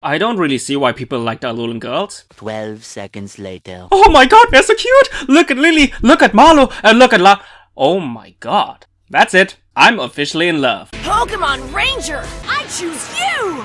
I don't really see why people like the LILLIE girls. 12 seconds later. Oh my god, they're so cute! Look at LILLIE, look at MALLOW, and look at Oh my god. That's it. I'm officially in love. Pokemon Ranger, I choose you!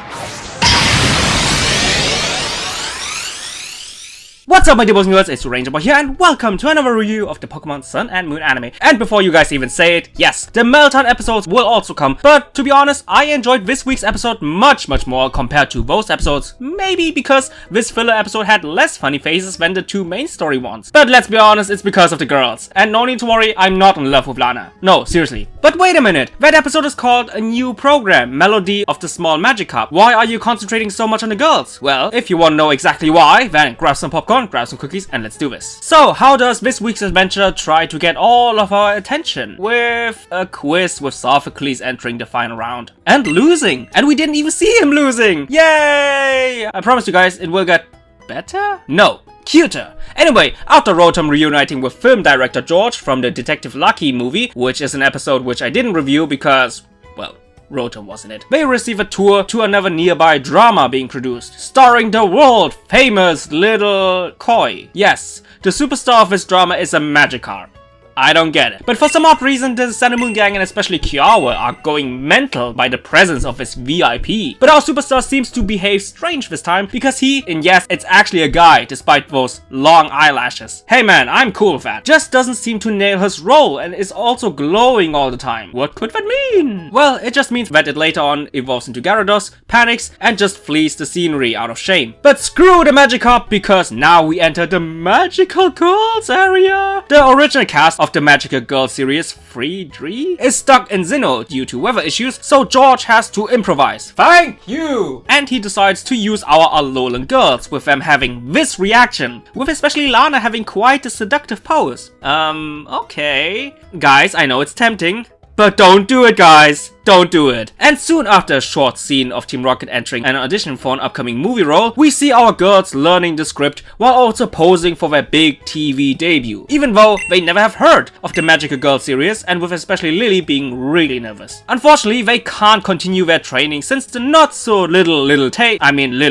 What's up my dear boys and girls, it's Ranger Boy here and welcome to another review of the Pokemon Sun and Moon anime. And before you guys even say it, yes, the Meltdown episodes will also come, but to be honest, I enjoyed this week's episode much more compared to those episodes, maybe because this filler episode had less funny faces than the two main story ones. But let's be honest, it's because of the girls. And no need to worry, I'm not in love with Lana. No, seriously. But wait a minute, that episode is called A New Program, Melody of the Small Magikarp. Why are you concentrating so much on the girls? Well, if you want to know exactly why, then grab some popcorn, grab some cookies, and let's do this. So, how does this week's adventure try to get all of our attention? With a quiz with Sophocles entering the final round. And losing! And we didn't even see him losing! Yay! I promise you guys, it will get better? No. Cuter. Anyway, after Rotom reuniting with film director George from the Detective Lucky movie, which is an episode which I didn't review because, well, Rotom wasn't it. They receive a tour to another nearby drama being produced, starring the world famous Little Koi. Yes, the superstar of this drama is a magikarp. I don't get it. But for some odd reason, the Sun and Moon gang and especially Kiawe are going mental by the presence of his VIP. But our superstar seems to behave strange this time because and yes, it's actually a guy despite those long eyelashes. Hey man, I'm cool with that. Just doesn't seem to nail his role and is also glowing all the time. What could that mean? Well, it just means that it later on evolves into Gyarados, panics, and just flees the scenery out of shame. But screw the Magikarp because now we enter the Magical Girls area. The original cast of the Magical Girl series, Friedrich, is stuck in Sinnoh due to weather issues, so George has to improvise. Thank you! And he decides to use our Alolan girls, with them having this reaction, with especially Lana having quite a seductive pose. Okay. Guys, I know it's tempting, but don't do it, guys. Don't do it. And soon after a short scene of Team Rocket entering an audition for an upcoming movie role, we see our girls learning the script while also posing for their big TV debut, even though they never have heard of the Magical Girl series, and with especially LILLIE being really nervous. Unfortunately, they can't continue their training since the not so little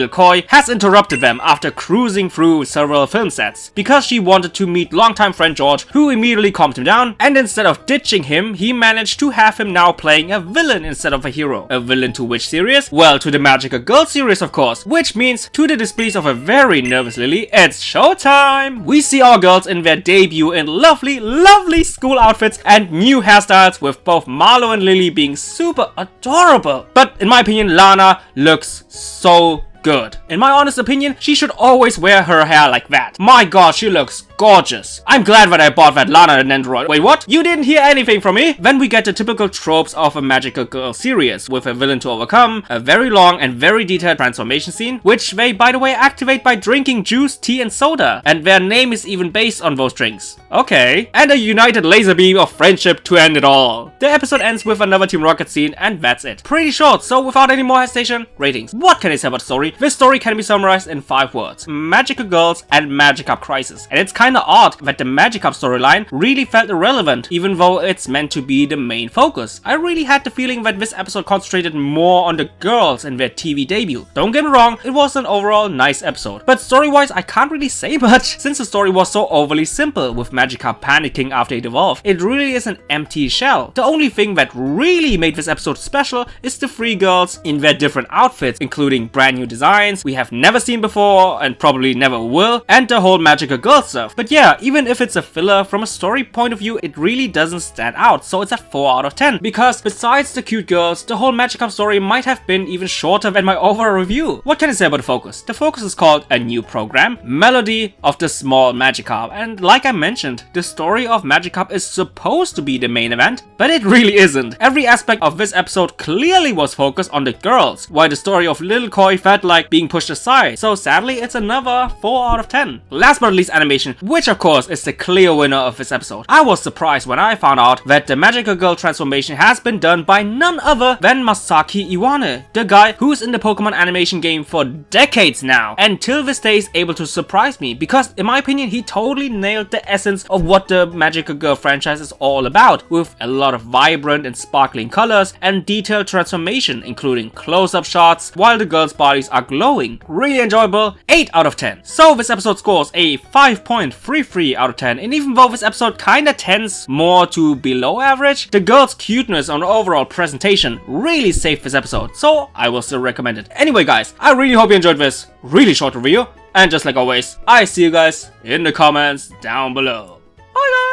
Koi has interrupted them after cruising through several film sets, because she wanted to meet longtime friend George, who immediately calmed him down, and instead of ditching him, he managed to have him now playing a villain instead of a hero. A villain to which series? Well, to the Magical Girl series of course, which means to the displease of a very nervous LILLIE, it's showtime! We see our girls in their debut in lovely school outfits and new hairstyles, with both MALLOW and LILLIE being super adorable. But in my opinion, Lana looks so good. In my honest opinion, she should always wear her hair like that. My god, she looks gorgeous. I'm glad that I bought that Lana and Android. Wait, what? You didn't hear anything from me? Then we get the typical tropes of a Magical Girl series, with a villain to overcome, a very long and very detailed transformation scene, which they, by the way, activate by drinking juice, tea and soda, and their name is even based on those drinks. Okay. And a united laser beam of friendship to end it all. The episode ends with another Team Rocket scene, and that's it. Pretty short, so without any more hesitation, ratings. What can I say about the story? This story can be summarized in 5 words. Magical Girls and Magikarp Crisis. And it's kinda odd that the Magikarp storyline really felt irrelevant, even though it's meant to be the main focus. I really had the feeling that this episode concentrated more on the girls and their TV debut. Don't get me wrong, it was an overall nice episode. But story-wise, I can't really say much, since the story was so overly simple, with Magikarp panicking after it evolved. It really is an empty shell. The only thing that really made this episode special is the 3 girls in their different outfits, including brand new designs we have never seen before and probably never will, and the whole Magical Girl stuff. But yeah, even if it's a filler, from a story point of view, it really doesn't stand out, so it's a 4 out of 10. Because besides the cute girls, the whole Magikarp story might have been even shorter than my overall review. What can I say about the focus? The focus is called A New Program, Melody of the Small Magikarp, and like I mentioned, the story of Magikarp is supposed to be the main event, but it really isn't. Every aspect of this episode clearly was focused on the girls, while the story of Little Koi felt like being pushed aside, so sadly it's another 4 out of 10. Last but not least, animation. which of course is the clear winner of this episode. I was surprised when I found out that the magical girl transformation has been done by none other than Masaki Iwane, the guy who's in the Pokemon animation game for decades now, and till this day is able to surprise me because in my opinion he totally nailed the essence of what the magical girl franchise is all about, with a lot of vibrant and sparkling colors and detailed transformation, including close-up shots while the girls' bodies are glowing. Really enjoyable, 8 out of 10. So this episode scores a 5.33 out of 10, and even though this episode kinda tends more to below average, the girls' cuteness and overall presentation really saved this episode, so I will still recommend it. Anyway guys, I really hope you enjoyed this really short review, and just like always, I see you guys in the comments down below. Bye guys!